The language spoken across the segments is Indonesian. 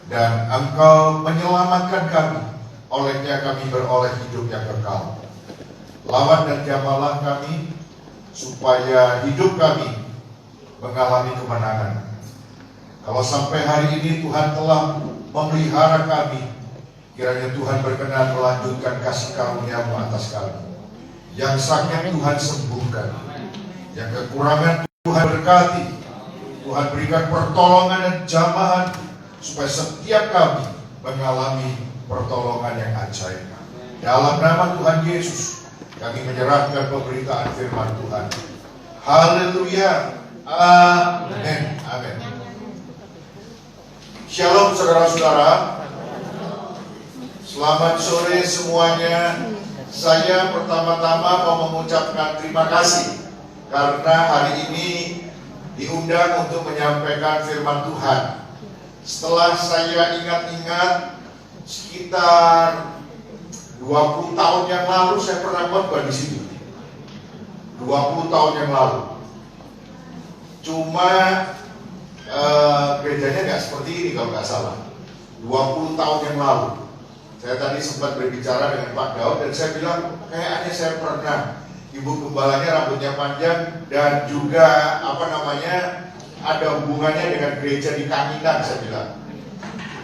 dan Engkau menyelamatkan kami, olehnya kami beroleh hidup yang kekal. Lawan dan jamalah kami, supaya hidup kami mengalami kemenangan. Kalau sampai hari ini Tuhan telah memelihara kami, kiranya Tuhan berkenan melanjutkan kasih karunia-Mu atas kami. Yang sakit Tuhan sembuhkan, yang kekurangan Tuhan berkati, Tuhan berikan pertolongan dan jamahan, supaya setiap kami mengalami pertolongan yang ajaib. Dalam nama Tuhan Yesus, kami menyerahkan pemberitaan firman Tuhan. Haleluya. Amin. Amin. Shalom saudara-saudara. Selamat sore semuanya. Saya pertama-tama mau mengucapkan terima kasih karena hari ini diundang untuk menyampaikan firman Tuhan. Setelah saya ingat-ingat, sekitar 20 tahun yang lalu saya pernah khotbah di sini. 20 tahun yang lalu. Cuma gerejanya nggak seperti ini kalau nggak salah. 20 tahun yang lalu. Saya tadi sempat berbicara dengan Pak Daud dan saya bilang kayaknya saya pernah. Ibu gembalanya rambutnya panjang dan juga ada hubungannya dengan gereja di Kanginan, saya bilang.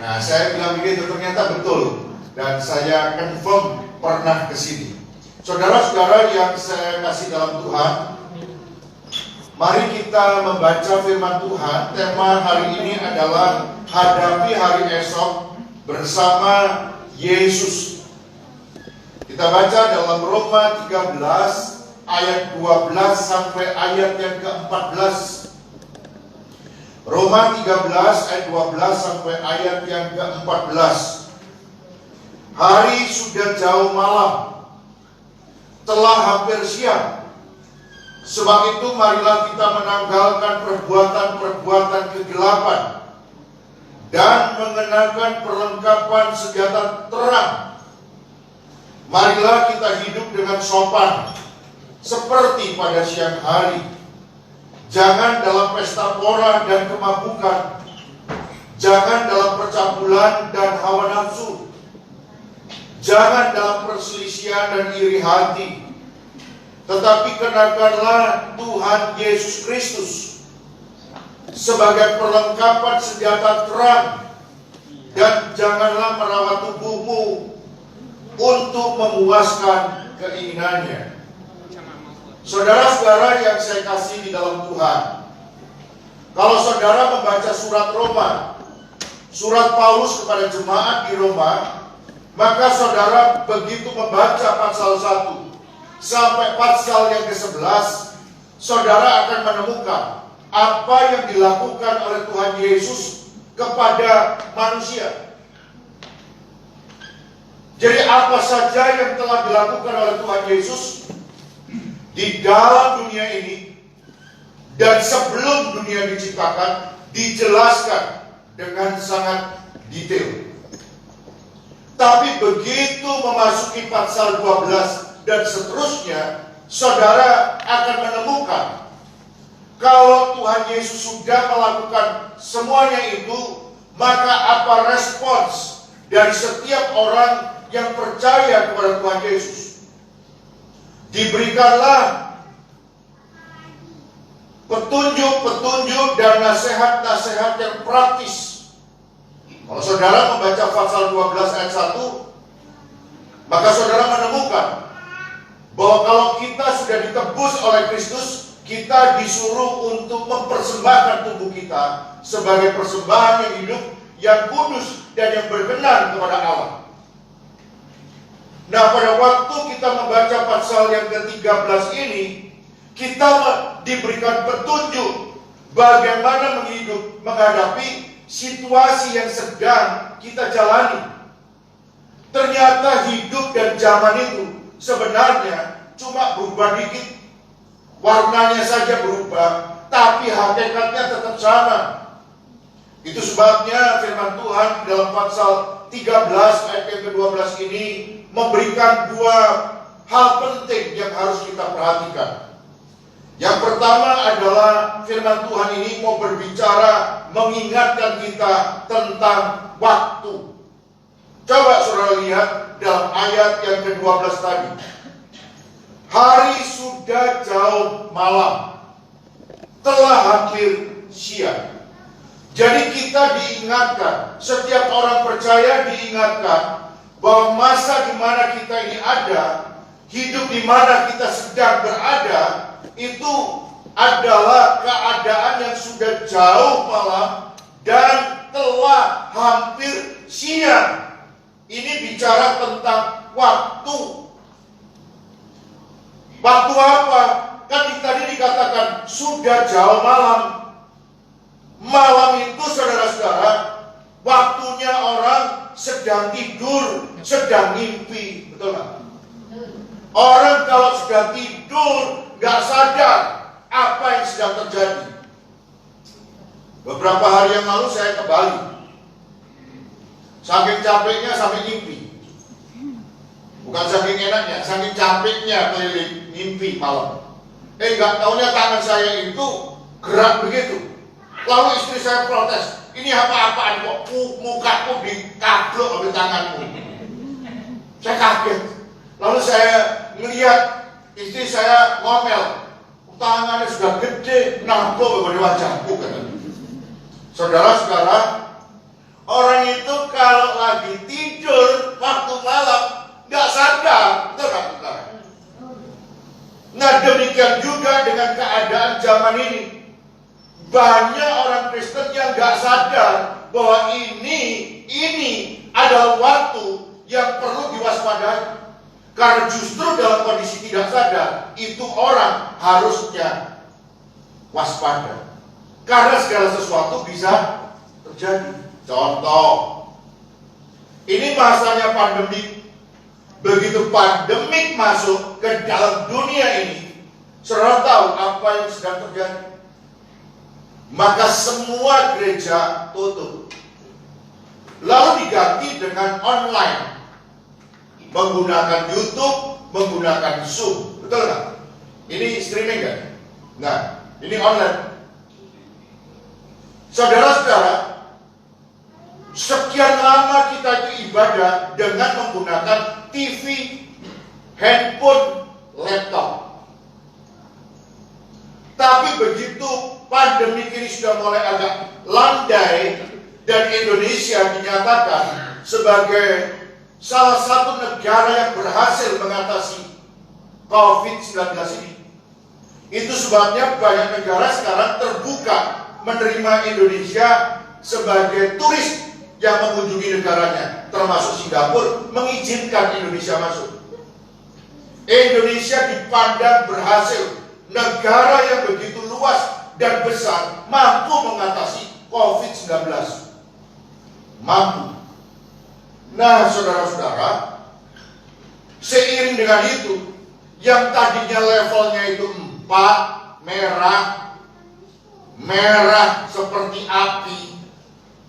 Nah, saya bilang begitu, ternyata betul. Dan saya confirm pernah ke sini. Saudara-saudara yang saya kasih dalam Tuhan, mari kita membaca firman Tuhan. Tema hari ini adalah hadapi hari esok bersama Yesus. Kita baca dalam Roma 13 ayat 12 sampai ayat yang ke-14. Roma 13 ayat 12 sampai ayat yang ke-14. Hari sudah jauh malam, telah hampir siang. Sebab itu marilah kita menanggalkan perbuatan-perbuatan kegelapan dan mengenakan perlengkapan senjata terang. Marilah kita hidup dengan sopan seperti pada siang hari. Jangan dalam pesta pora dan kemabukan. Jangan dalam percabulan dan hawa nafsu. Jangan dalam perselisihan dan iri hati. Tetapi kenakanlah Tuhan Yesus Kristus sebagai perlengkapan senjata terang, dan janganlah merawat tubuhmu untuk memuaskan keinginannya. Saudara-saudara yang saya kasih di dalam Tuhan, kalau saudara membaca surat Roma, surat Paulus kepada jemaat di Roma, maka saudara begitu membaca pasal 1 sampai pasal yang ke-11, saudara akan menemukan apa yang dilakukan oleh Tuhan Yesus kepada manusia. Jadi apa saja yang telah dilakukan oleh Tuhan Yesus di dalam dunia ini dan sebelum dunia diciptakan, dijelaskan dengan sangat detail. Tapi begitu memasuki pasal 12 dan seterusnya, saudara akan menemukan kalau Tuhan Yesus sudah melakukan semuanya itu, maka apa respons dari setiap orang yang percaya kepada Tuhan Yesus? Diberikanlah petunjuk-petunjuk dan nasihat-nasihat yang praktis. Kalau saudara membaca pasal 12 ayat 1, maka saudara menemukan bahwa kalau kita sudah ditebus oleh Kristus, kita disuruh untuk mempersembahkan tubuh kita sebagai persembahan yang hidup, yang kudus, dan yang berkenan kepada Allah. Nah, pada waktu kita membaca pasal yang ke-13 ini, kita diberikan petunjuk bagaimana menghadapi situasi yang sedang kita jalani. Ternyata hidup dan zaman itu sebenarnya cuma berubah dikit. Warnanya saja berubah, tapi hakikatnya tetap sama. Itu sebabnya firman Tuhan dalam pasal 13 ayat yang ke-12 ini memberikan dua hal penting yang harus kita perhatikan. Yang pertama adalah firman Tuhan ini mau berbicara, mengingatkan kita tentang waktu. Coba saudara lihat dalam ayat yang ke-12 tadi. Hari sudah jauh malam, telah hampir siang. Jadi kita diingatkan, setiap orang percaya diingatkan bahwa masa di mana kita ini ada, hidup di mana kita sedang berada, itu adalah keadaan yang sudah jauh malam dan telah hampir siang. Ini bicara tentang waktu. Waktu apa? Kan tadi dikatakan sudah jauh malam. Malam itu saudara-saudara, waktunya orang sedang tidur, sedang mimpi, betul nggak? Orang kalau sudah tidur, nggak sadar apa yang sedang terjadi. Beberapa hari yang lalu saya ke Bali. Saking capeknya sampai mimpi. Bukan saking enaknya, saking capeknya keliling mimpi malam. Nggak taunya tangan saya itu gerak begitu. Lalu istri saya protes, ini apa-apaan kok mukaku dikablok oleh tanganmu. Saya kaget. Lalu saya melihat istri saya ngomel, tangannya sudah gede, nampol pada wajahku. Saudara-saudara, orang itu kalau lagi tidur waktu malam nggak sadar, betul nggak saudara? Nah demikian juga dengan keadaan zaman ini. Banyak orang Kristen yang nggak sadar bahwa ini adalah waktu yang perlu diwaspadai. Karena justru dalam kondisi tidak sadar, itu orang harusnya waspada. Karena segala sesuatu bisa terjadi. Contoh, ini masanya pandemik. Begitu pandemik masuk ke dalam dunia ini, saudara tahu apa yang sedang terjadi. Maka semua gereja tutup. Lalu diganti dengan online. Menggunakan YouTube, menggunakan Zoom. Betul nggak? Ini streaming kan? Nah, ini online. Saudara-saudara, sekian lama kita itu ibadah dengan menggunakan TV, handphone, laptop. Tapi begitu pandemi ini sudah mulai agak landai dan Indonesia dinyatakan sebagai salah satu negara yang berhasil mengatasi COVID-19 ini. Itu sebabnya banyak negara sekarang terbuka menerima Indonesia sebagai turis yang mengunjungi negaranya, termasuk Singapura mengizinkan Indonesia masuk. Indonesia dipandang berhasil, negara yang begitu luas dan besar, mampu mengatasi COVID-19. Mampu. Nah, saudara-saudara, seiring dengan itu, yang tadinya levelnya itu 4, merah seperti api.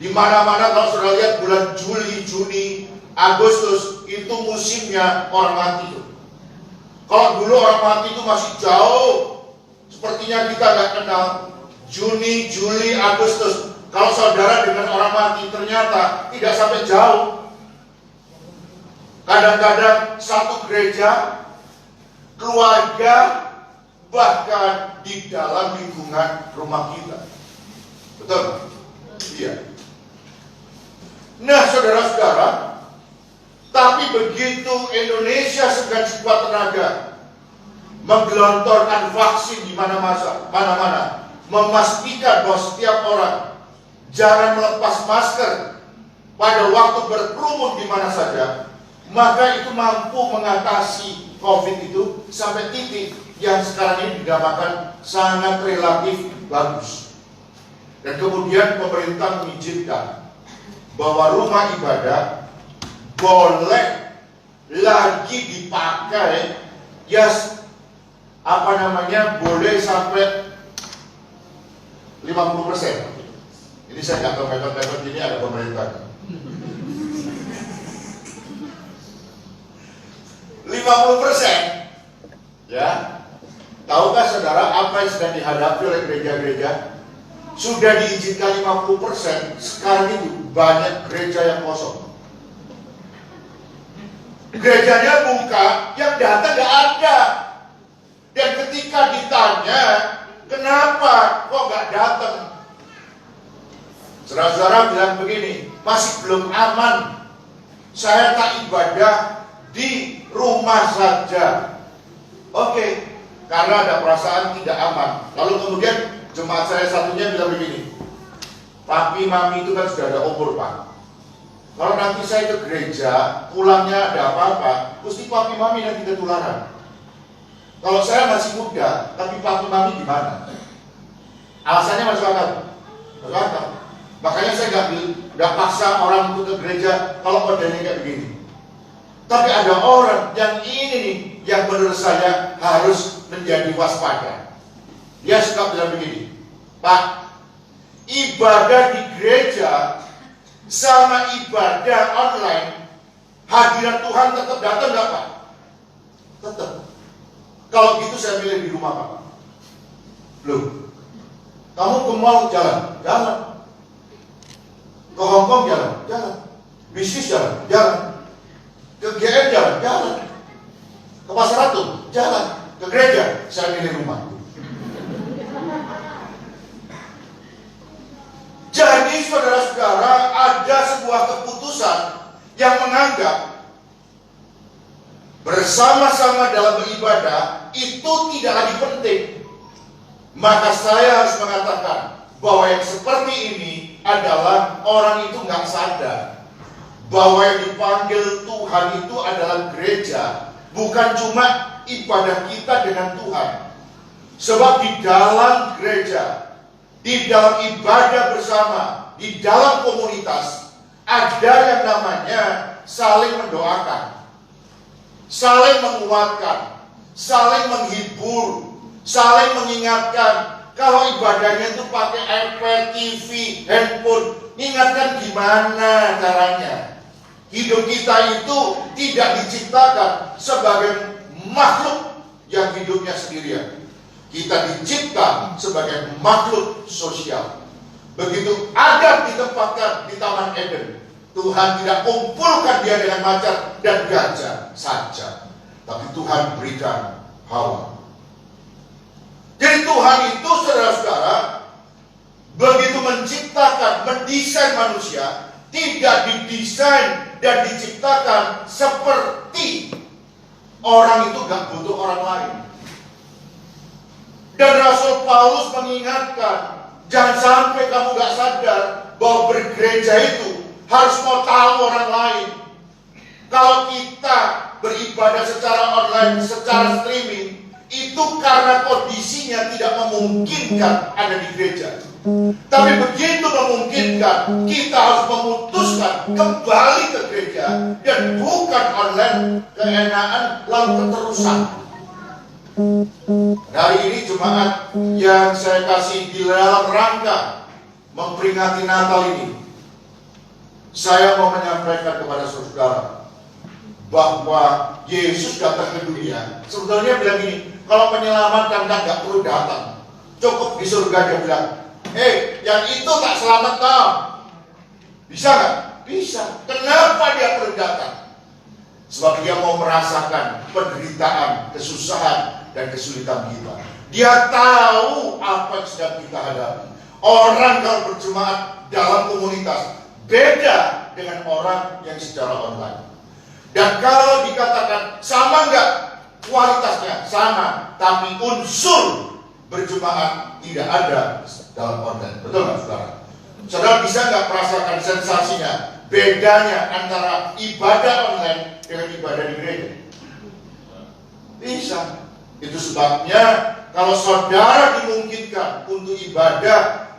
Di mana-mana kalau saudara lihat bulan Juli, Juni, Agustus itu musimnya orang mati. Kalau dulu orang mati itu masih jauh, sepertinya kita nggak kenal. Juni, Juli, Agustus. Kalau saudara dengan orang mati ternyata tidak sampai jauh. Kadang-kadang satu gereja, keluarga, bahkan di dalam lingkungan rumah kita. Betul? Iya. Nah, saudara-saudara, tapi begitu Indonesia sedang sekuat tenaga menggelontorkan vaksin di mana-mana, memastikan bahwa setiap orang jangan melepas masker pada waktu berkerumun di mana saja, maka itu mampu mengatasi COVID itu sampai titik yang sekarang ini dinamakan sangat relatif bagus. Dan kemudian pemerintah mengizinkan bahwa rumah ibadah boleh lagi dipakai, boleh sampai 50%. Ini saya nggak tahu metode ini ada pemerintah. 50%, ya. Tahukah saudara apa yang sedang dihadapi oleh gereja-gereja? Sudah diizinkan 50%, sekarang itu banyak gereja yang kosong. Gerejanya buka, yang datang gak ada. Dan ketika ditanya, kenapa kok gak datang? Saudara-saudara bilang begini, masih belum aman. Saya tak ibadah di rumah saja. Oke, karena ada perasaan tidak aman. Lalu kemudian jemaat saya satunya bilang begini, papi mami itu kan sudah ada umur pak. Kalau nanti saya ke gereja, pulangnya ada apa-apa, mesti papi mami nanti ketularan. Kalau saya masih muda, tapi papi mami gimana? Alasannya masuk akal. Masuk akal. Makanya saya nggak paksa orang untuk ke gereja kalau modelnya kayak begini. Tapi ada orang yang ini nih, yang menurut saya harus menjadi waspada. Dia suka bilang begini, Pak, ibadah di gereja sama ibadah online, hadirat Tuhan tetap datang nggak Pak? Tetap. Kalau gitu saya pilih di rumah Pak. Belum. Kamu ke mall jalan, jalan. Ke Hongkong jalan, jalan. Bisnis jalan, jalan. Ke GM jalan, jalan. Ke Pasar Ratu, jalan. Ke gereja, saya pilih rumah. Jadi saudara-saudara, ada sebuah keputusan yang menganggap bersama-sama dalam beribadah itu tidak lagi penting. Maka saya harus mengatakan bahwa yang seperti ini adalah orang itu nggak sadar bahwa yang dipanggil Tuhan itu adalah gereja, bukan cuma ibadah kita dengan Tuhan. Sebab di dalam gereja, di dalam ibadah bersama, di dalam komunitas, ada yang namanya saling mendoakan, saling menguatkan, saling menghibur, saling mengingatkan. Kalau ibadahnya itu pakai iPad, TV, handphone, ingatkan gimana caranya. Hidup kita itu tidak diciptakan sebagai makhluk yang hidupnya sendirian. Kita dicipta sebagai makhluk sosial. Begitu Adam ditempatkan di Taman Eden, Tuhan tidak kumpulkan dia dengan macan dan gajah saja, tapi Tuhan berikan Hawa. Jadi Tuhan itu saudara-saudara, begitu menciptakan, mendesain manusia, tidak didesain dan diciptakan seperti orang itu gak butuh orang lain. Dan Rasul Paulus mengingatkan, jangan sampai kamu gak sadar bahwa bergereja itu harus mau tahu orang lain. Kalau kita beribadah secara online, secara streaming, itu karena kondisinya tidak memungkinkan ada di gereja. Tapi begitu memungkinkan, kita harus memutuskan kembali ke gereja dan bukan online, keenaan lalu keterusan. Hari ini jemaat yang saya kasih di dalam rangka memperingati Natal ini, saya mau menyampaikan kepada saudara bahwa Yesus datang ke dunia. Sebetulnya bilang gini, kalau menyelamatkan kan gak perlu datang, cukup di surga. Dia bilang, yang itu tak selamat kau. Bisa gak? Bisa. Kenapa dia perlu datang? Sebab dia mau merasakan penderitaan, kesusahan, dan kesulitan kita. Dia tahu apa yang sedang kita hadapi. Orang kalau berjemaat dalam komunitas beda dengan orang yang secara online. Dan kalau dikatakan sama enggak kualitasnya, sama, tapi unsur berjemaat tidak ada dalam online. Betul nggak saudara? Saudara bisa nggak merasakan sensasinya, bedanya antara ibadah online dengan ibadah di gereja? Bisa. Itu sebabnya kalau saudara dimungkinkan untuk ibadah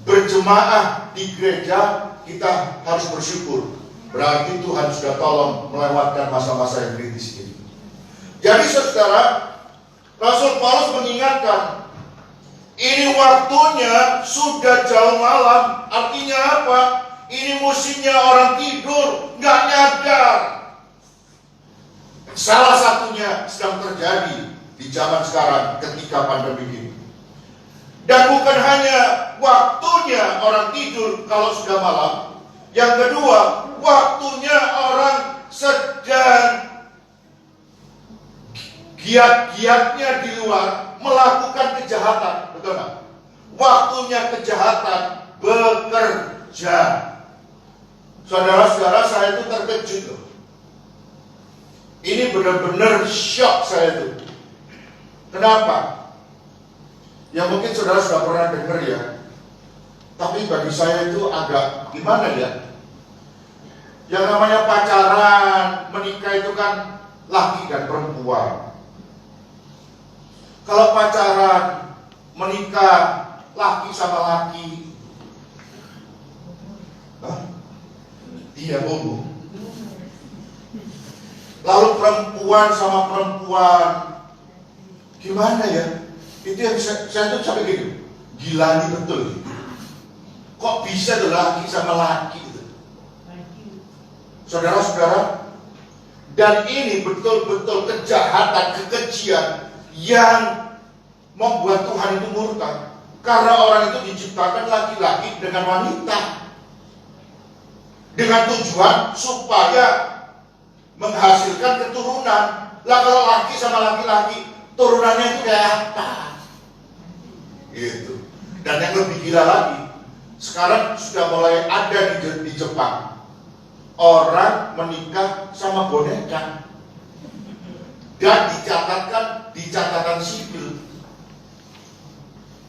berjemaah di gereja, kita harus bersyukur. Berarti Tuhan sudah tolong melewatkan masa-masa yang kritis ini. Jadi saudara, Rasul Paulus mengingatkan, ini waktunya sudah jauh malam. Artinya apa? Ini musimnya orang tidur, nggak nyadar. Salah satunya sedang terjadi di zaman sekarang ketika pandemi ini. Dan bukan hanya waktunya orang tidur kalau sudah malam. Yang kedua, waktunya orang sedang giat-giatnya di luar melakukan kejahatan. Betul nggak? Waktunya kejahatan bekerja. Saudara-saudara, saya itu terkejut loh. Ini benar-benar shock saya itu. Kenapa? Ya mungkin saudara sudah pernah dengar ya. Tapi bagi saya itu agak gimana ya? Yang namanya pacaran, menikah itu kan laki dan perempuan. Kalau pacaran, menikah, laki sama laki. Hah? Iya, bobo. Lalu perempuan sama perempuan. Gimana ya? Itu yang saya tuh sampai gitu. Gila nih betul. Kok bisa tuh laki sama laki gitu? Saudara-saudara, dan ini betul-betul kejahatan, kekejian yang membuat Tuhan itu murka. Karena orang itu diciptakan laki-laki dengan wanita, dengan tujuan supaya menghasilkan keturunan. Lah kalau laki sama laki-laki, turunannya itu kayak apa? Gitu. Dan yang lebih gila lagi, sekarang sudah mulai ada di Jepang, orang menikah sama boneka dan dicatatkan di catatan sipil.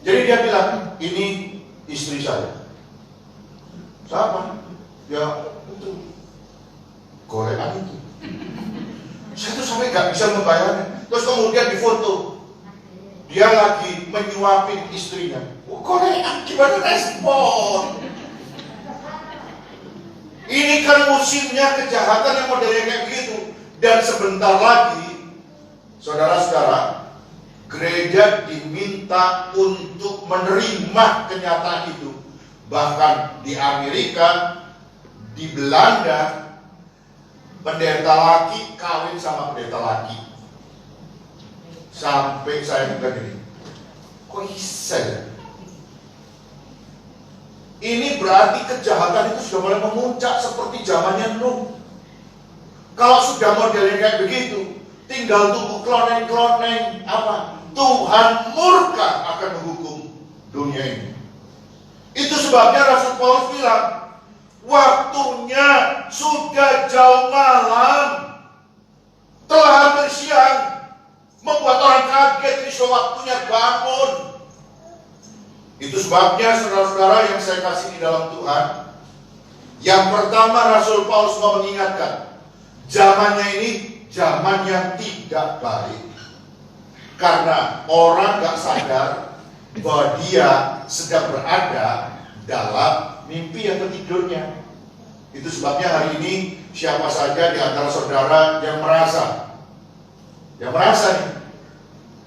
Jadi dia bilang, ini istri saya. Siapa? Ya itu gorengan itu. Saya tuh sampai nggak bisa membayangkan. Terus kemudian difoto, dia lagi menyuapin istrinya. Gorengan, gimana respon? Ini kan musimnya kejahatan yang modelnya kayak begitu. Dan sebentar lagi, saudara-saudara, gereja diminta untuk menerima kenyataan itu. Bahkan di Amerika, di Belanda, pendeta laki kawin sama pendeta laki. Sampai saya bilang gini, kok bisa ya? Ini berarti kejahatan itu sudah mulai memuncak seperti zamannya Nuh. Kalau sudah modelnya kayak begitu, tinggal tunggu kloneng-kloneng apa? Tuhan murka akan menghukum dunia ini. Itu sebabnya Rasul Paulus bilang, waktunya sudah jauh malam, telah hampir siang, membuat orang kaget. Ini sudah waktunya bangun. Itu sebabnya saudara-saudara yang saya kasih di dalam Tuhan, yang pertama Rasul Paulus mau mengingatkan, zamannya ini zaman yang tidak baik. Karena orang gak sadar bahwa dia sedang berada dalam mimpi atau tidurnya. Itu sebabnya hari ini siapa saja di antara saudara yang merasa nih,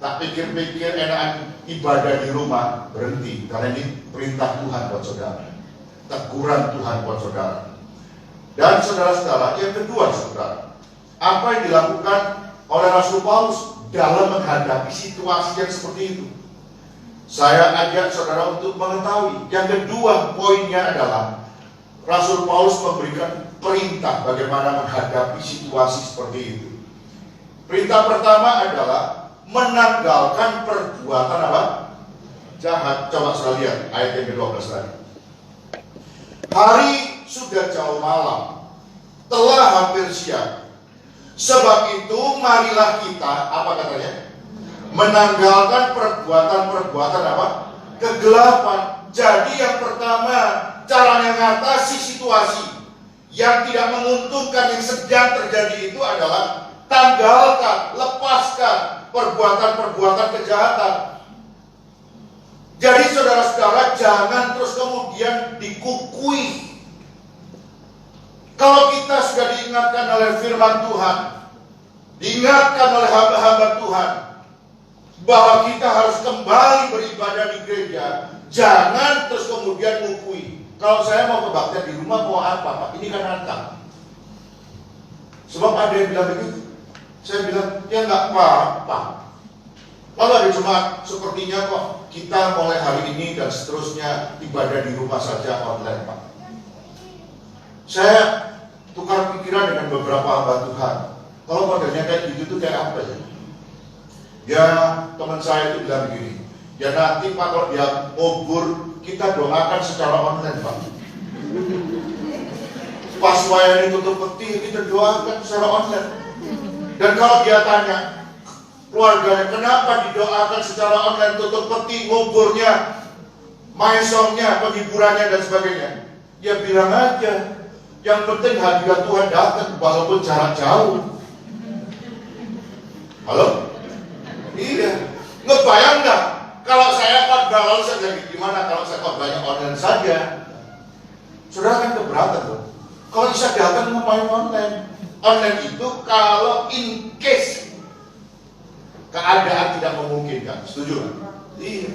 tak pikir-pikir enakan ibadah di rumah, berhenti. Karena ini perintah Tuhan buat saudara, teguran Tuhan buat saudara. Dan saudara-saudara, yang kedua saudara, apa yang dilakukan oleh Rasul Paulus dalam menghadapi situasi yang seperti itu? Saya ajak saudara untuk mengetahui. Yang kedua poinnya adalah Rasul Paulus memberikan perintah bagaimana menghadapi situasi seperti itu. Perintah pertama adalah menanggalkan perbuatan apa? Jahat. Coba saudara lihat ayat yang ke-12 tadi. Hari sudah jauh malam, telah hampir siang. Sebab itu marilah kita, apa katanya? Menanggalkan perbuatan-perbuatan apa? Kegelapan. Jadi yang pertama, caranya mengatasi situasi yang tidak menguntungkan yang sedang terjadi itu adalah tanggalkan, lepaskan perbuatan-perbuatan kejahatan. Jadi saudara-saudara, jangan terus kemudian dikukui. Kalau kita sudah diingatkan oleh firman Tuhan, diingatkan oleh hamba-hamba Tuhan, bahwa kita harus kembali beribadah di gereja, jangan terus kemudian mengukui. Kalau saya mau kebaktian di rumah, mau apa Pak? Ini kan Natal. Sebab ada yang bilang begitu. Saya bilang, ya nggak apa-apa. Kalau ada jemaat, sepertinya kok kita mulai hari ini dan seterusnya ibadah di rumah saja online, Pak. Saya tukar pikiran dengan beberapa hamba Tuhan. Kalau modelnya kayak gitu tuh kayak apa ya? Ya teman saya itu bilang begini, ya nanti Pak kalau dia ngubur, kita doakan secara online, Pak. Pas wayang tutup peti, kita doakan secara online. Dan kalau dia tanya, keluarganya, kenapa didoakan secara online, tutup peti, nguburnya, maesongnya, penghiburannya dan sebagainya? Ya bilang aja, yang penting hadirat Tuhan datang walaupun jarak jauh. Halo? Iya. Ngebayang nggak? Kalau saya khotbah lalu saya bilang gimana kalau saya khotbahnya online saja? Saudara kan keberatan tuh. Kalau bisa datang ngapain online? Online itu kalau in case keadaan tidak memungkinkan, setuju nggak? Iya,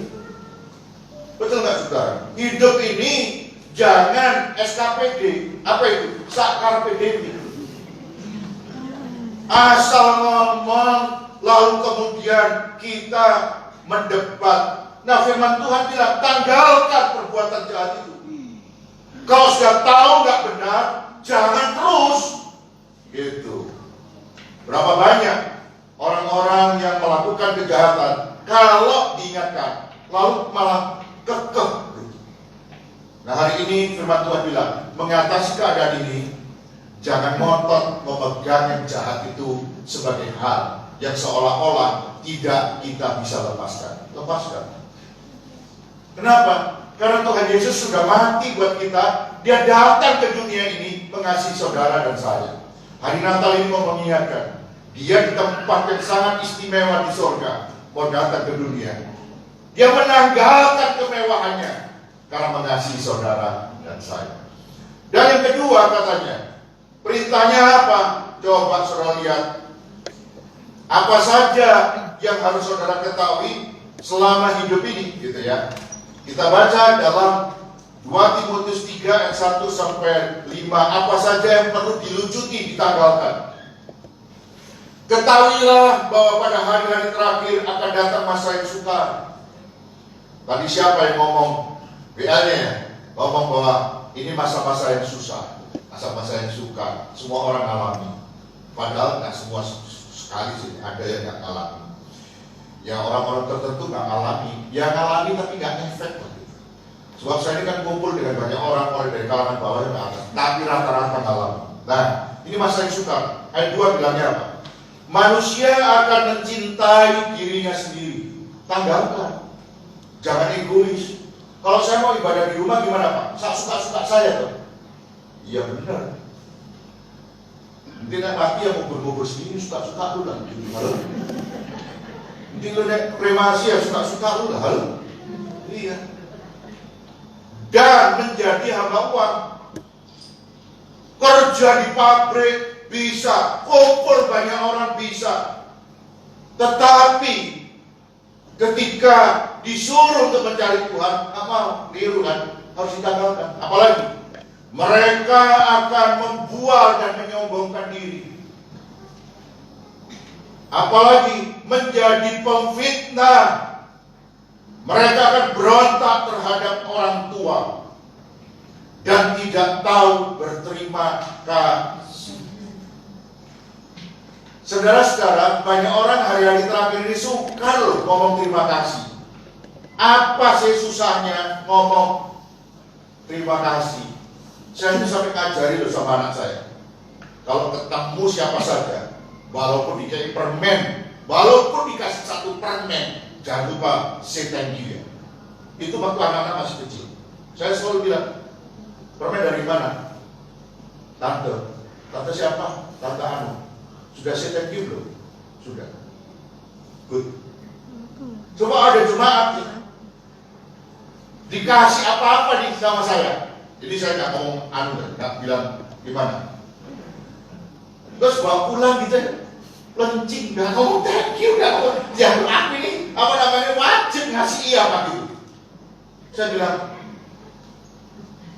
betul nggak saudara? Hidup ini jangan SKPD, apa itu? Sakar PDP. Asal ngomong, lalu kemudian kita mendebat. Nah, firman Tuhan bilang tanggalkan perbuatan jahat itu. Kalau sudah tahu nggak benar, jangan terus. Gitu. Berapa banyak orang-orang yang melakukan kejahatan, kalau diingatkan, lalu malah kekeh. Nah, hari ini firman Tuhan bilang, mengatasi keadaan ini, jangan ngotot memegang yang jahat itu sebagai hal yang seolah-olah tidak kita bisa lepaskan. Lepaskan. Kenapa? Karena Tuhan Yesus sudah mati buat kita. Dia datang ke dunia ini mengasihi saudara dan saya. Hari Natal ini mau mengingatkan, dia di tempat yang sangat istimewa di surga, mau datang ke dunia. Dia menanggalkan kemewahannya karena mengasihi saudara dan saya. Dan yang kedua katanya, perintahnya apa? Coba saudara lihat. Apa saja yang harus saudara ketahui selama hidup ini, gitu ya. Kita baca dalam 2 Timotius 3 ayat 1 sampai 5. Apa saja yang perlu dilucuti, ditanggalkan. Ketahuilah bahwa pada hari-hari terakhir akan datang masa yang sukar. Tadi siapa yang ngomong? WA-nya ya? Ngomong bahwa ini masa-masa yang susah, masa-masa yang sukar. Semua orang alami. Padahal nggak semua sekali sih, ada yang nggak alami. Ya orang-orang tertentu nggak alami, yang alami tapi nggak efek. Sebab saya ini kan kumpul dengan banyak orang, mulai dari kalangan bawah dan atas, tapi rata-rata alami. Nah, ini masa yang sukar. Ayat 2 bilangnya apa? Manusia akan mencintai dirinya sendiri. Tanggalkan. Jangan egois. Kalau saya mau ibadah di rumah gimana Pak? Saya suka-suka saya tuh. Iya benar. Nanti nanti yang ngubur-ngubur sendiri suka-suka lu lah. Halo? Nanti lu naik kremasi ya suka-suka lu lah. Halo? Iya. Dan menjadi hamba uang. Kerja di pabrik bisa, kumpul banyak orang bisa. Tetapi ketika disuruh untuk mencari Tuhan, apa? Keliru kan? Harus ditanggalkan. Apalagi mereka akan membual dan menyombongkan diri. Apalagi menjadi pemfitnah. Mereka akan berontak terhadap orang tua dan tidak tahu berterima kasih. Saudara-saudara, banyak orang hari-hari terakhir ini suka loh ngomong terima kasih. Apa sih susahnya ngomong terima kasih? Saya itu sampai ngajari loh sama anak saya. Kalau ketemu siapa saja, walaupun dikasih permen, walaupun dikasih 1 permen, jangan lupa say thank you ya. Itu waktu anak-anak masih kecil. Saya selalu bilang, permen dari mana? Tante. Tante siapa? Tante Anu. Sudah say thank you belum? Sudah. Good. Coba ada jemaat nih, dikasih apa-apa nih sama saya. Jadi saya nggak ngomong Anu, nggak bilang gimana. Terus bawa pulang gitu ya. Lencing, nggak ngomong thank you, nggak ngomong. Jangan aku ini apa namanya wajib ngasih iya Pak gitu. Saya bilang,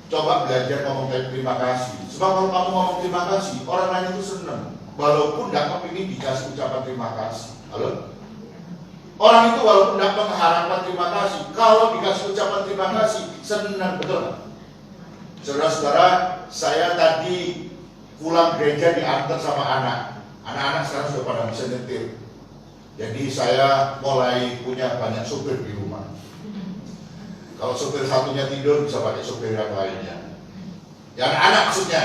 coba belajar ngomong terima kasih. Sebab kalau kamu ngomong terima kasih, orang lain itu senang. Walaupun nggak kepingin dikasih ucapan terima kasih. Halo? Orang itu walaupun tidak mengharapkan terima kasih, kalau dikasih ucapan terima kasih, senang, betul nggak? Saudara-saudara, saya tadi pulang gereja diantar sama anak. Anak-anak sekarang sudah pada bisa nyetir. Jadi saya mulai punya banyak supir di rumah. Kalau supir satunya tidur, bisa pakai supir yang lainnya. Ya anak-anak maksudnya.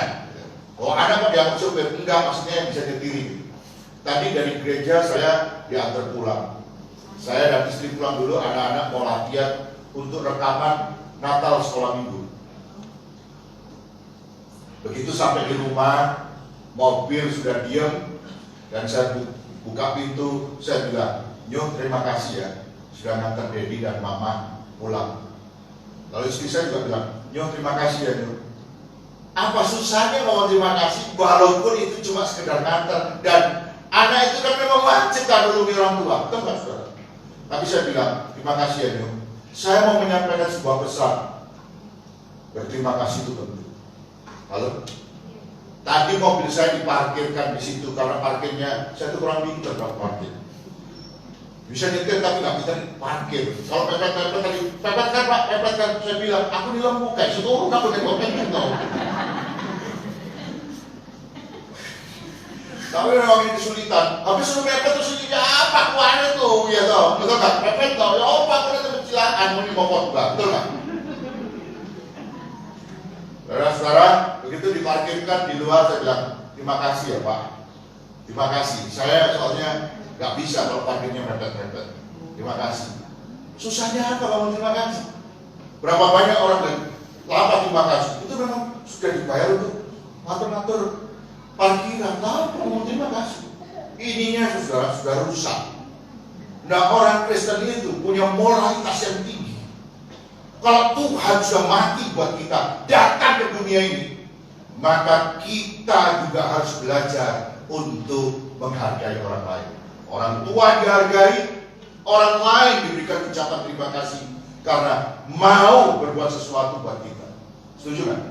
Kalau anak kok dianggap supir, enggak, maksudnya yang bisa nyetirin. Tadi dari gereja saya diantar pulang. Saya dan istri pulang dulu, anak-anak mau latihan untuk rekaman Natal sekolah minggu. Begitu sampai di rumah, mobil sudah diam, dan saya buka pintu, saya bilang, "Nyok, terima kasih ya, sudah ngantar Dedi dan Mama pulang." Lalu istri saya juga bilang, "Nyok, terima kasih ya, Nyok." Apa susahnya ngomong terima kasih, walaupun itu cuma sekedar ngantar, dan anak itu kan memang wajib kan melindungi orang tua, betul nggak, saudara? Tapi saya bilang, "Terima kasih ya, Nyok. Saya mau menyampaikan sebuah pesan. Berterima kasih itu penting." Lalu, tadi mobil saya diparkirkan di situ karena parkirnya saya tuh kurang pintar kalau parkir. Bisa nyetir tapi nggak bisa parkir. Kalau pepet tadi, pepet kan Pak, pepet kan. Saya bilang, aku di lembu kayak seluruh kamu pepet tahu. Tapi memang ini kesulitan. Habis suruh pepet terus ini apa kuahnya tuh, ya toh, betul nggak? Pepet toh, ya opak ada kecelakaan mau dimopot nggak, betul nggak? Saudara-saudara, begitu diparkirkan di luar, saya bilang, "Terima kasih ya Pak. Terima kasih. Saya soalnya nggak bisa kalau parkirnya mepet-mepet. Terima kasih." Susahnya apa kalau terima kasih? Berapa banyak orang yang lama terima kasih? Itu memang sudah dibayar untuk ngatur-ngatur parkiran. Tahu ngomong terima kasih. Ininya sudah rusak. Nah, orang Kristen itu punya moralitas yang tinggi. Kalau Tuhan sudah mati buat kita, datang ke dunia ini, maka kita juga harus belajar untuk menghargai orang lain. Orang tua dihargai, orang lain diberikan ucapan terima kasih karena mau berbuat sesuatu buat kita. Setuju kan?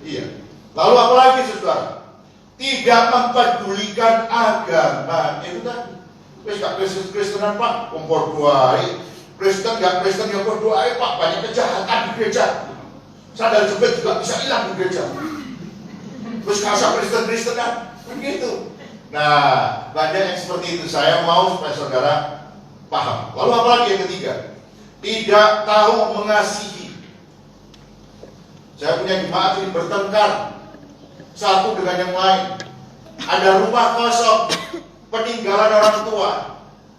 Iya. Lalu apa lagi, saudara? Tidak mempedulikan agama. Itu kan Kristenan Pak, kompor buai. Kristen nggak Kristen yang berdoa, Pak, banyak kejahatan di gereja. Sadar jepit juga bisa hilang di gereja. Terus kasar Kristen kan begitu. Nah, banyak yang seperti itu. Saya mau supaya saudara paham. Lalu apa lagi yang ketiga? Tidak tahu mengasihi. Saya punya jemaat ini bertengkar satu dengan yang lain. Ada rumah kosong, peninggalan orang tua.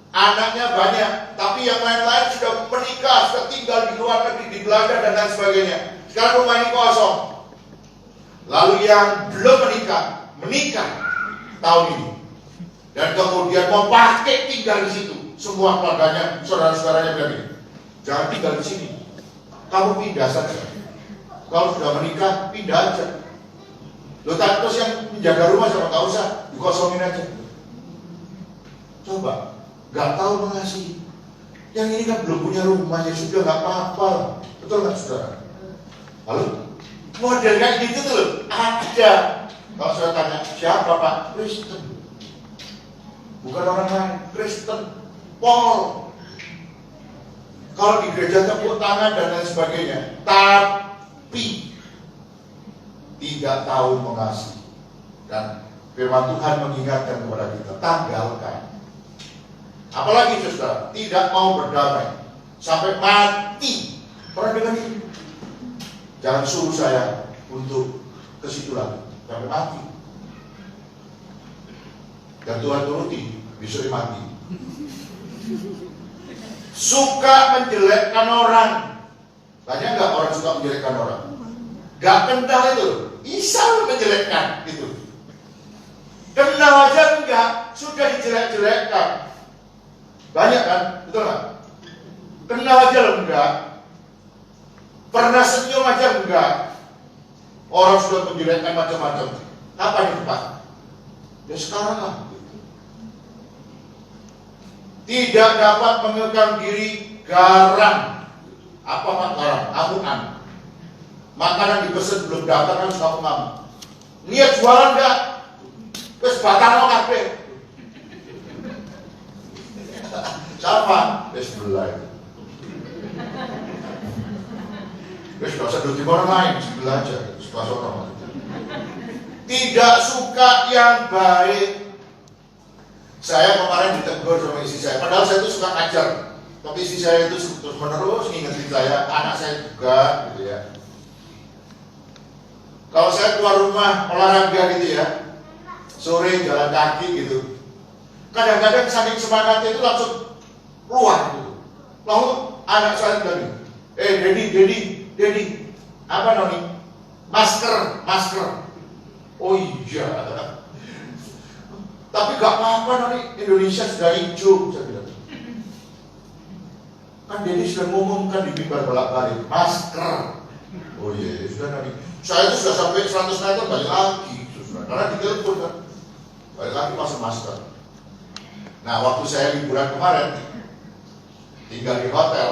Anaknya banyak, tapi yang lain-lain sudah menikah, sudah tinggal di luar negeri, di Belanda dan lain sebagainya. Sekarang rumah ini kosong. Lalu yang belum menikah tahun ini, dan kemudian mau pakai tinggal di situ. Semua keluarganya, saudara-saudaranya bilang ini, "Jangan tinggal di sini, kamu pindah saja. Kalau sudah menikah, pindah aja. Loh, terus yang menjaga rumah siapa? Nggak usah, dikosongin aja." Coba. Gak tahu mengasihi. Yang ini kan belum punya rumah, ya sudah gak apa-apa. Betul gak, saudara? Lalu model kayak gitu tuh ada. Kalau saya tanya, siapa Pak? Kristen. Bukan orang lain, Kristen. Paul. Kalau di gereja tepuk tangan dan lain sebagainya, tapi tidak tahu mengasihi. Dan firman Tuhan mengingatkan kepada kita, tanggalkan. Apalagi saudara, tidak mau berdamai sampai mati. Pernah dengar ini? Jangan suruh saya untuk ke situ lagi sampai mati. Dan Tuhan turuti, bisa mati. Suka menjelekkan orang. Banyak nggak orang suka menjelekkan orang? Gak kenal itu, Isa menjelekkan itu. Kenal aja enggak, sudah dijelek-jelekkan. Banyak kan, betul nggak? Kenal aja loh enggak. Pernah senyum aja enggak. Orang sudah menjelekkan macam-macam. Kapan itu Pak? Ya sekarang lah. Tidak dapat mengekang diri, garam. Apa Pak garam? Amuan. Makanan dipesan belum datang kan suka pengamu. Niat jualan enggak? Terus batang lo kabeh. Siapa? Ya sebelah itu. Wes gak usah duduk orang lain, sebelah aja, suka sono. Tidak suka yang baik. Saya kemarin ditegur sama istri saya, padahal saya itu suka ngajar, tapi istri saya itu terus menerus ngingetin saya, anak saya juga, gitu ya. Kalau saya keluar rumah olahraga gitu ya, sore jalan kaki gitu, kadang-kadang saking semangatnya itu langsung keluar gitu. Lalu anak saya bilang, Dedi, apa Noni? Masker. Oh iya. Tapi gak apa-apa Noni, Indonesia sudah hijau, saya bilang. Kan Dedi sudah ngumumkan di mimbar bolak-balik, masker. Oh iya, sudah Noni. Saya itu sudah sampai 100 meter balik lagi, karena ditelepon kan. Balik lagi pasang masker. Nah, waktu saya liburan kemarin, tinggal di hotel,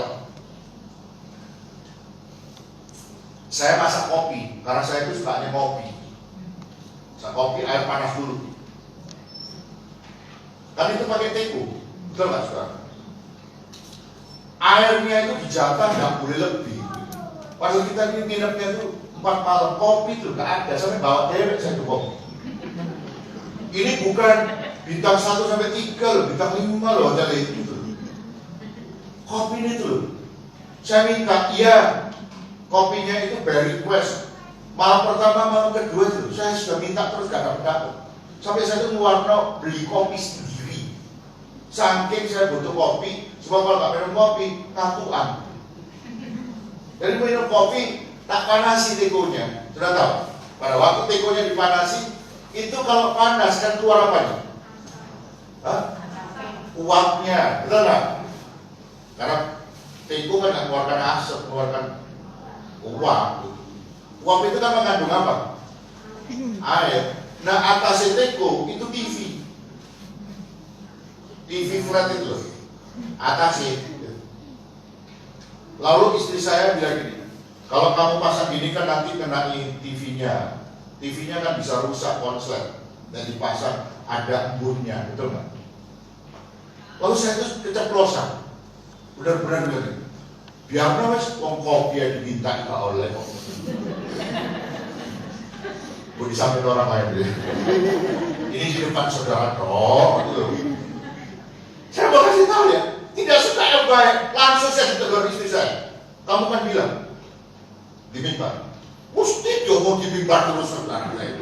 saya masak kopi, karena saya itu sukanya kopi. Masak kopi, air panas dulu. Kan itu pakai teko, betul nggak saudara? Airnya itu dijatah nggak boleh lebih. Padahal kita ini nginepnya itu 4 malam, kopi itu nggak ada, sampai bawa dewek saya ke kopi. Ini bukan bintang 1 sampai 3 loh, bintang 5 loh hotel itu. Kopi ini tuh, saya minta, iya, kopinya itu by request. Malam pertama, malam kedua itu, saya sudah minta terus gak dapat. Sampai saya itu ngewarno beli kopi sendiri. Saking saya butuh kopi, sebab kalau gak minum kopi, katuan. Jadi minum kopi, tak panasi tekonya. Sudah tahu? Pada waktu tekonya dipanasi, itu kalau panas kan keluar apa nih? Hah? Uapnya, betul nggak? Karena teko kan nggak mengeluarkan asap, mengeluarkan uap. Uap itu kan mengandung apa? Air. Nah atas teko itu TV flat itu loh. Atasnya. Lalu istri saya bilang gini, kalau kamu pasang gini kan nanti kenai TV-nya. TV-nya kan bisa rusak konslet dan dipasang ada embunnya, betul nggak? Lalu saya itu keceplosan, benar-benar bilang, biar wes wong kopi yang diminta nggak oleh kok. Gue disampaikan orang lain deh. Ini di depan saudara dong, gitu. Saya mau kasih tahu ya, tidak suka yang baik, langsung saya ditegur istri saya. Kamu kan bilang diminta. Mesti dia mau diminta terus saudara saya.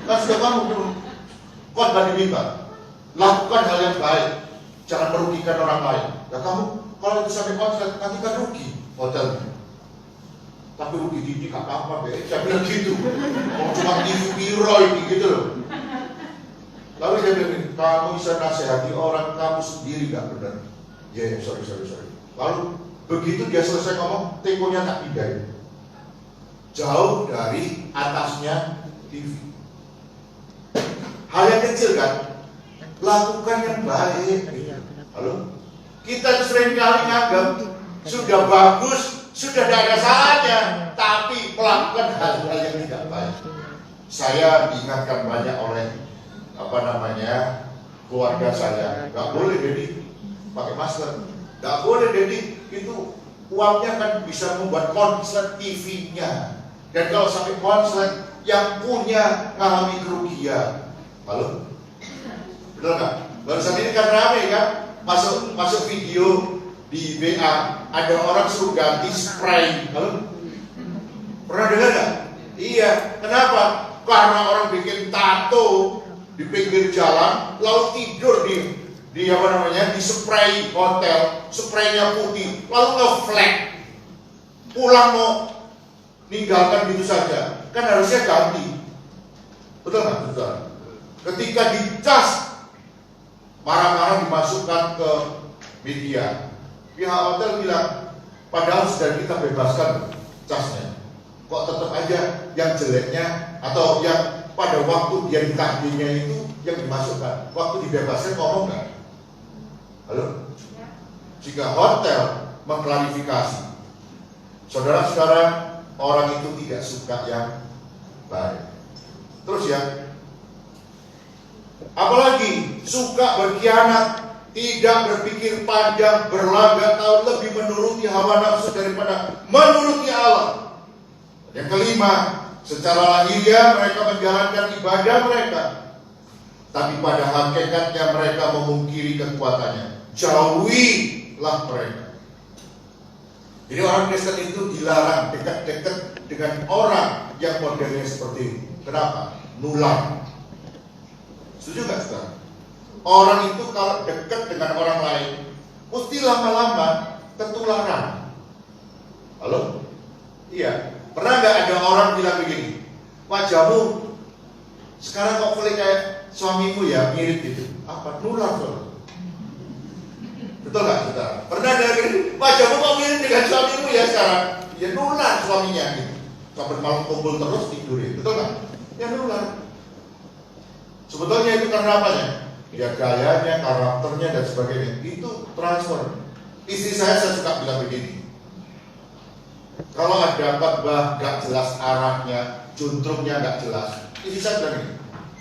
Kan sudah kamu belum khotbah diminta. Lakukan hal yang baik, jangan merugikan orang lain. Ya kamu kalau itu sampai konslet nanti kan rugi hotelnya. Tapi rugi didi gak apa-apa be. Saya bilang gitu. Mau cuma TV biro ini gitu loh. Lalu dia bilang, kamu bisa nasihati orang kamu sendiri gak benar. Ya, sorry. Lalu begitu dia selesai ngomong, tekonya tak pindahin. Jauh dari atasnya TV. Hal yang kecil kan, lakukan yang baik. Halo, kita sering kali nganggap sudah bagus, sudah tidak ada salahnya, tapi melakukan hal-hal yang tidak baik. Saya diingatkan banyak oleh keluarga saya, nggak boleh Dedi pakai masker, nggak boleh Dedi itu uapnya kan bisa membuat konslet TV-nya. Dan kalau sampai konslet yang punya mengalami kerugian. Halo? Betul nggak? Barusan ini kan rame kan? Masuk video di WA, ada orang suruh ganti spray. Halo? Pernah dengar nggak? Iya. Kenapa? Karena orang bikin tato di pinggir jalan, lalu tidur di spray hotel, spraynya putih, lalu nge-flag. Pulang mau ninggalkan gitu saja, kan harusnya ganti. Betul nggak? Betul. Ketika dicas, marah-marah dimasukkan ke media. Pihak hotel bilang, padahal sudah kita bebaskan casnya, kok tetap aja yang jeleknya atau yang pada waktu dia ditagihnya itu yang dimasukkan. Waktu dibebaskan ngomong nggak? Halo? Jika hotel mengklarifikasi, saudara-saudara, orang itu tidak suka yang baik. Terus ya, apalagi suka berkhianat tidak berpikir panjang, berlagak tahu, lebih menuruti hawa nafsu daripada menuruti Allah. Yang kelima, secara lahiriah mereka menjalankan ibadah mereka, tapi pada hakikatnya mereka memungkiri kekuatannya. Jauhilah mereka. Jadi orang Kristen itu dilarang dekat-dekat dengan orang yang modelnya seperti itu. Kenapa? Nular. Setuju gak saudara? Orang itu kalau dekat dengan orang lain, mesti lama-lama ketularan. Halo? Iya. Pernah gak ada orang bilang begini, wajahmu sekarang kok kayak suamimu ya, mirip gitu. Apa? Nular saudara. Betul gak saudara? Pernah ada gini, wajahmu kok mirip dengan suamimu ya sekarang? Ya nular suaminya gitu. Sampai malam kumpul terus tidurin. Betul gak? Ya nular. Sebetulnya itu karena apanya? Ya gayanya, karakternya dan sebagainya. Itu transfer. Istri saya suka bilang begini, kalau ada khotbah gak jelas arahnya, juntrungnya gak jelas, istri saya bilang ini,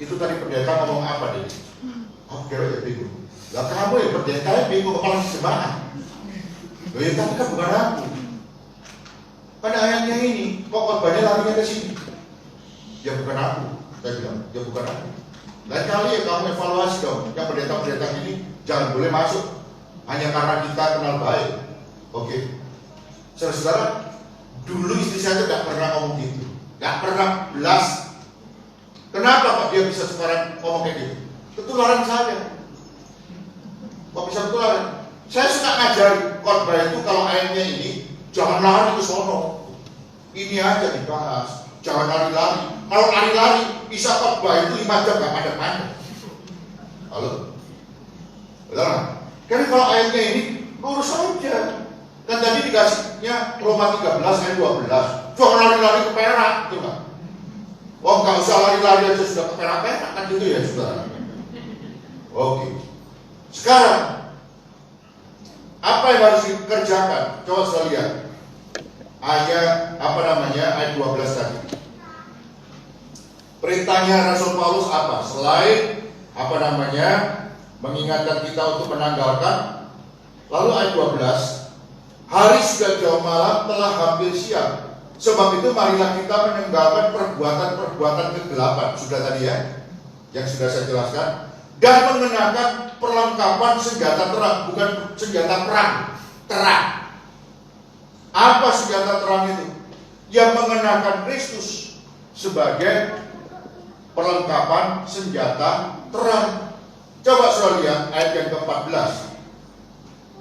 itu tadi pendeta ngomong apa deh? Oke, ya bingung. Lah kamu ya pendeta ya bingung, kepala jemaat. Loh ya tapi kan bukan aku. Pada ayatnya ini, kok khotbahnya larinya ke sini? Ya bukan aku. Saya bilang, ya bukan aku. Lain kali ya kamu evaluasi dong, yang pendeta-pendeta ini jangan boleh masuk hanya karena kita kenal baik. Oke. Saudara-saudara, dulu istri saya tidak pernah ngomong gitu, nggak pernah belas. Kenapa kok dia bisa sekarang ngomong kayak gitu? Ketularan saya. Kok bisa ketularan? Saya suka ngajari khotbah itu kalau ayatnya ini jangan lari ke sono. Ini aja dibahas. Jangan lari-lari. Kalau lari-lari bisa khotbah itu 5 jam gak padat-padat. Halo? Betul kan? Karena kalau ayatnya ini lurus aja. Kan tadi dikasihnya Roma 13 ayat 12. Jangan lari-lari ke Perak, gitu kan? Oh, nggak usah lari-lari aja sudah ke Perak kan gitu ya, saudara. Oke. Sekarang apa yang harus dikerjakan? Coba saya lihat. Ayat 12 tadi. Perintahnya Rasul Paulus apa? Selain mengingatkan kita untuk menanggalkan. Lalu ayat 12, hari sudah jauh malam, telah hampir siang. Sebab itu marilah kita meninggalkan perbuatan-perbuatan kegelapan. Sudah tadi ya, yang sudah saya jelaskan. Dan mengenakan perlengkapan senjata terang, bukan senjata perang, terang. Apa senjata terang itu? Yang mengenakan Kristus sebagai perlengkapan senjata terang. Coba saudara lihat ayat yang ke-14.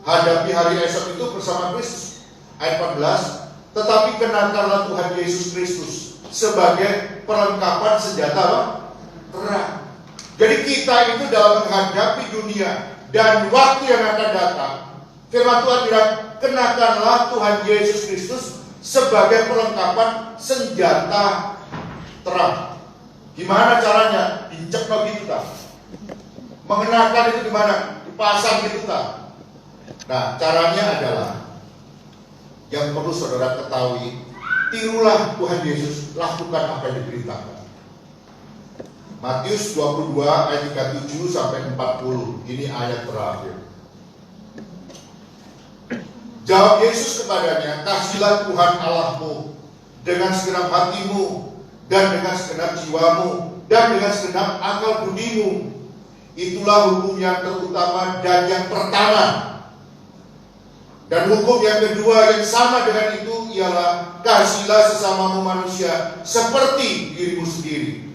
Hadapi hari esok itu bersama Kristus. Ayat 14. Tetapi kenakanlah Tuhan Yesus Kristus sebagai perlengkapan senjata terang. Jadi kita itu dalam menghadapi dunia dan waktu yang akan datang, firman Tuhan bilang, kenakanlah Tuhan Yesus Kristus sebagai perlengkapan senjata terang. Gimana caranya? Dicepno gitu tak? Mengenakan itu gimana? Dipasang gitu tak? Nah, caranya adalah yang perlu saudara ketahui, tirulah Tuhan Yesus, lakukan apa yang diberitakan. Matius 22 ayat 37 sampai 40. Ini ayat terakhir. Jawab Yesus kepadanya, kasihlah Tuhan Allahmu dengan segenap hatimu dan dengan segenap jiwamu dan dengan segenap akal budimu. Itulah hukum yang terutama dan yang pertama. Dan hukum yang kedua yang sama dengan itu ialah kasihlah sesamamu manusia seperti dirimu sendiri.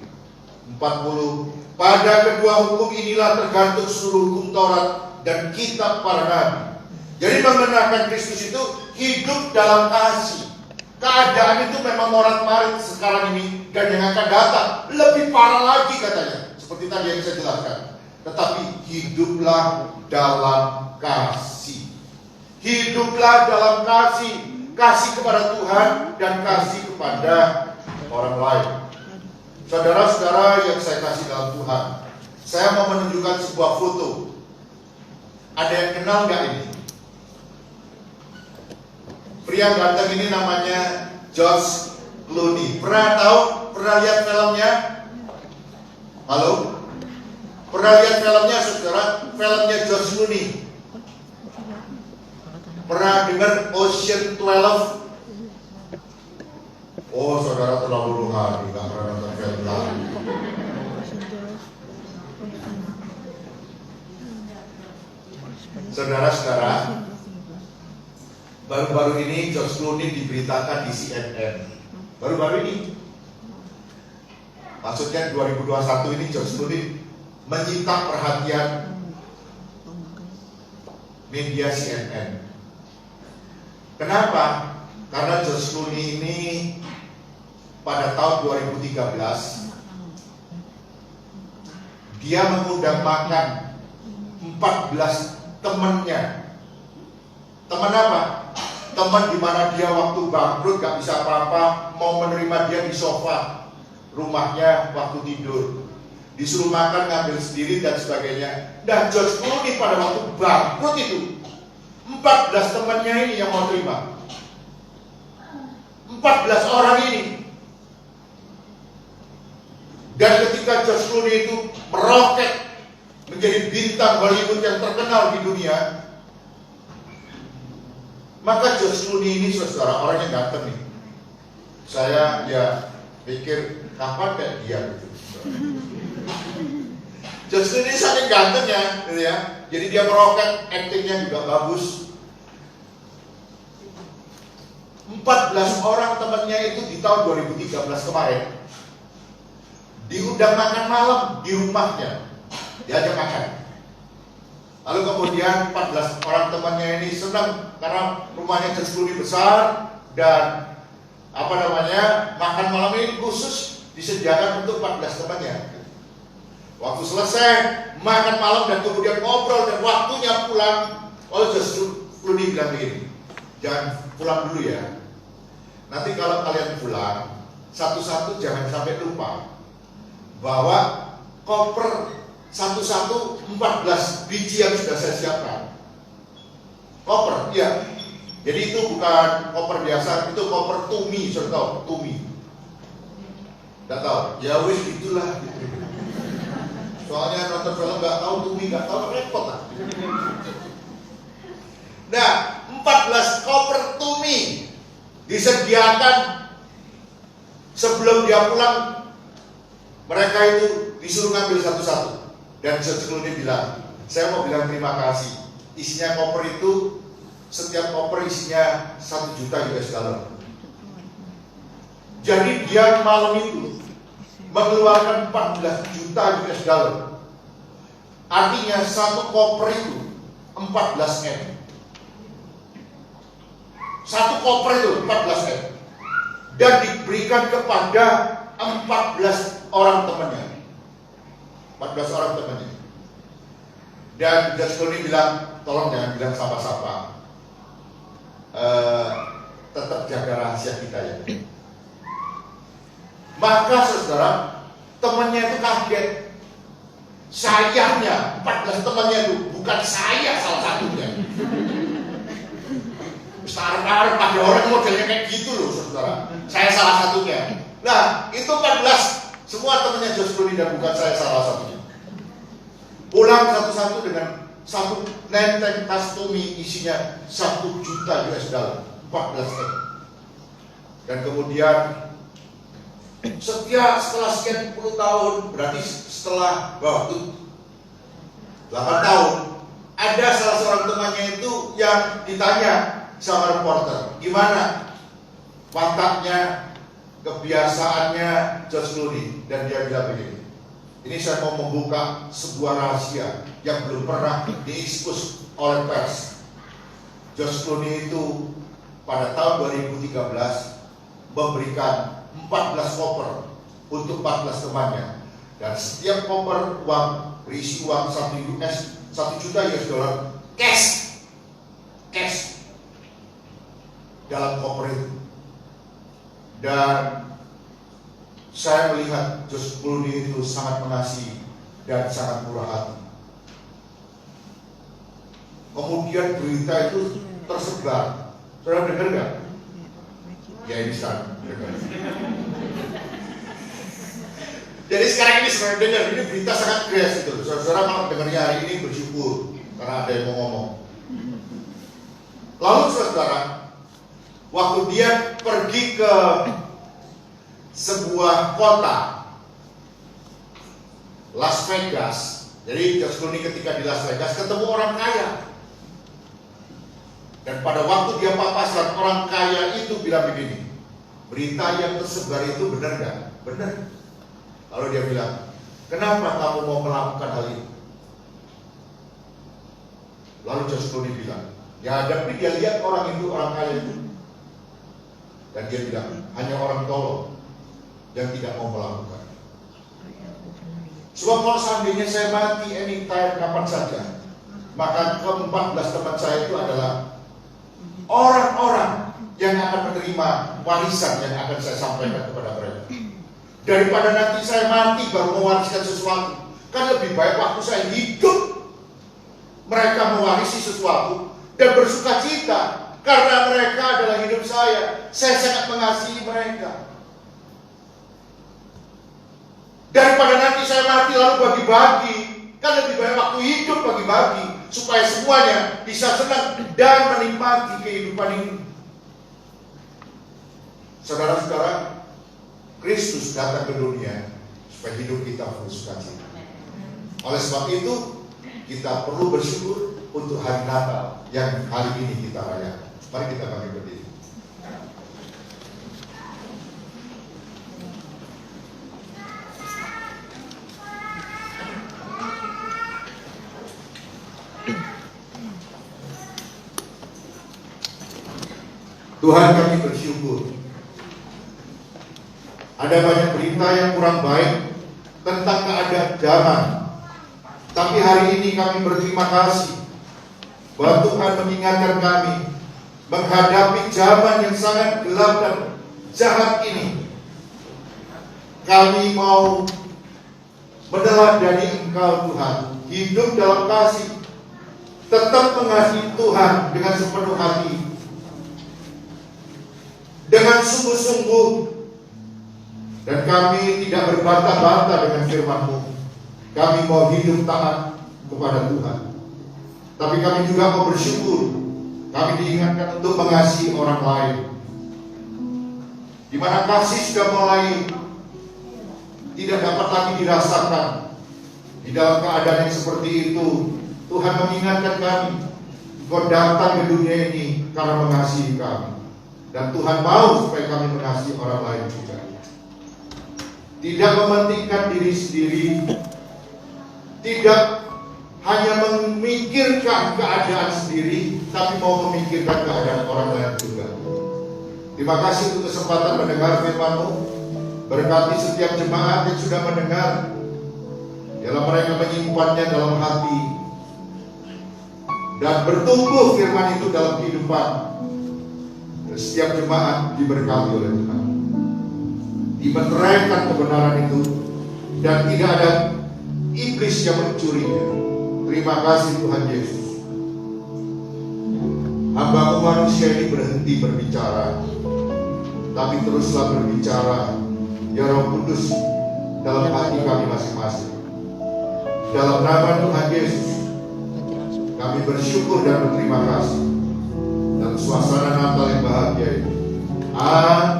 40. Pada kedua hukum inilah tergantung seluruh hukum Taurat dan kitab para nabi. Jadi mengenakan Kristus itu hidup dalam kasih. Keadaan itu memang morat-marit sekarang ini dan yang akan datang lebih parah lagi katanya. Seperti tadi yang saya jelaskan. Tetapi hiduplah dalam kasih. Hiduplah dalam kasih. Kasih kepada Tuhan dan kasih kepada orang lain. Saudara-saudara yang saya kasih dalam Tuhan, saya mau menunjukkan sebuah foto. Ada yang kenal gak ini? Pria ganteng ini namanya George Clooney. Pernah tahu? Pernah lihat filmnya? Halo? Pernah Pernah lihat filmnya saudara? Filmnya George Clooney. Pernah dengar Ocean 12? Oh, saudara terlalu rohani, nggak pernah nonton film lain. Saudara-saudara, baru-baru ini George Clooney diberitakan di CNN. Baru-baru ini. Maksudnya 2021 ini George Clooney menyita perhatian media CNN. Kenapa? Karena George Clooney ini pada tahun 2013 dia mengundang makan 14 temannya. Teman apa? Teman di mana dia waktu bangkrut gak bisa apa-apa, mau menerima dia di sofa rumahnya waktu tidur, disuruh makan ngambil sendiri dan sebagainya. Dan George Clooney pada waktu bangkrut itu 14 temannya ini yang mau terima. 14 orang ini. Dan ketika George Clooney itu meroket menjadi bintang Hollywood yang terkenal di dunia, maka George Clooney ini saudara orang yang ganteng nih. Saya ya pikir kapan kayak dia gitu. George Clooney ini saking gantengnya gitu ya. Jadi dia meroket, aktingnya juga bagus. 14 orang temannya itu di tahun 2013 kemarin diundang makan malam di rumahnya, diajak makan. Lalu kemudian 14 orang temannya ini senang karena rumahnya George Clooney besar dan makan malam ini khusus disediakan untuk 14 temannya. Waktu selesai makan malam dan kemudian ngobrol dan waktunya pulang, George Clooney bilang begini, jangan pulang dulu ya. Nanti kalau kalian pulang, satu-satu jangan sampai lupa bahwa koper satu-satu 14 biji yang sudah saya siapkan. Koper, ya. Jadi itu bukan koper biasa, itu koper tumi, sudah tahu tumi. Tidak tahu? Ya wis itulah. Gitu. Soalnya nonton film nggak tahu tumi, nggak tahu repot lah. Nah, 14 koper tumi disediakan sebelum dia pulang. Mereka itu disuruh ngambil satu-satu. Dan George Clooney bilang, saya mau bilang terima kasih. Isinya koper itu, setiap koper isinya 1 juta US dollar. Jadi dia malam itu mengeluarkan 14 juta US dollar. Artinya satu koper itu 14 M. Satu koper itu 14 M. Dan diberikan kepada 14 orang temannya. 14 orang temannya. Dan George Clooney bilang, tolong jangan bilang sapa-sapa. Tetap jaga rahasia kita ya. Maka saudara, temannya itu kaget. Sayangnya 14 temannya itu bukan saya salah satunya. Besar-besar ada orang modelnya kayak gitu loh saudara. Saya salah satunya. Nah itu 14 semua temannya George Clooney dan bukan saya salah satunya. Pulang satu-satu dengan satu nenteng tas tumi isinya 1 juta US dollar, 14 M. Dan kemudian setelah sekian puluh tahun, berarti setelah waktu 8 tahun, ada salah seorang temannya itu yang ditanya sama reporter, gimana wataknya, kebiasaannya George Clooney, dan dia bilang begini, ini saya mau membuka sebuah rahasia yang belum pernah diekspos oleh pers. George Clooney itu pada tahun 2013 memberikan 14 koper untuk 14 temannya, dan setiap koper berisi uang 1 juta US dollar cash dalam koper itu. Dan saya melihat George Clooney itu sangat mengasihi dan sangat murah hati. Kemudian berita itu tersebar. Saudara dengar nggak? Ya ini sekarang. Jadi sekarang ini saudara dengar, ini berita sangat keras gitu. Saudara malah dengarnya hari ini bersyukur karena ada yang mau ngomong. Lalu saudara, waktu dia pergi ke sebuah kota, Las Vegas. Jadi George Clooney ketika di Las Vegas ketemu orang kaya. Dan pada waktu dia papasan, orang kaya itu bilang begini, berita yang tersebar itu benar nggak? Benar. Lalu dia bilang, kenapa kamu mau melakukan hal ini? Lalu George Clooney bilang, ya tapi dia lihat orang itu, orang kaya itu. Dan dia bilang, hanya orang tolong yang tidak mau melakukan. Sebab kalau seandainya saya mati anytime, kapan saja, maka ke-14 teman saya itu adalah orang-orang yang akan menerima warisan yang akan saya sampaikan kepada mereka. Daripada nanti saya mati baru mewariskan sesuatu, kan lebih baik waktu saya hidup mereka mewarisi sesuatu dan bersuka cita karena mereka adalah hidup saya. Saya sangat mengasihi mereka. Daripada nanti saya mati lalu bagi-bagi, kan lebih baik waktu hidup bagi-bagi supaya semuanya bisa senang dan menikmati kehidupan ini. Saudara-saudara, Kristus datang ke dunia supaya hidup kita penuh sukacita. Oleh sebab itu, kita perlu bersyukur untuk hari Natal yang hari ini kita rayakan. Mari kita bangkit berdiri. Tuhan, kami bersyukur. Ada banyak berita yang kurang baik tentang keadaan zaman. Tapi hari ini kami berterima kasih bahwa Tuhan mengingatkan kami menghadapi zaman yang sangat gelap dan jahat ini. Kami mau meneladani Engkau Tuhan, hidup dalam kasih, tetap mengasihi Tuhan dengan sepenuh hati, dengan sungguh-sungguh, dan kami tidak berbantah-bantah dengan firman-Mu. Kami mau hidup taat kepada Tuhan. Tapi kami juga mau bersyukur. Kami diingatkan untuk mengasihi orang lain. Di mana kasih sudah mulai tidak dapat lagi dirasakan. Di dalam keadaan yang seperti itu, Tuhan mengingatkan kami, Kau datang ke dunia ini karena mengasihi kami. Dan Tuhan mau supaya kami mengasihi orang lain juga. Tidak mementingkan diri sendiri, tidak hanya memikirkan keadaan sendiri, tapi mau memikirkan keadaan orang lain juga. Terima kasih untuk kesempatan mendengar firman-Mu. Berkati setiap jemaat yang sudah mendengar, dalam mereka menyimpannya dalam hati, dan bertumbuh firman itu dalam kehidupan. Setiap jemaat diberkati oleh Tuhan, dimeteraikan kebenaran itu, dan tidak ada iblis yang mencurinya. Terima kasih Tuhan Yesus. Hamba-Mu manusia ini berhenti berbicara, tapi teruslah berbicara, ya Roh Kudus, dalam hati kami masing-masing. Dalam nama Tuhan Yesus, kami bersyukur dan berterima kasih dalam suasana Natal yang bahagia ini. Amin.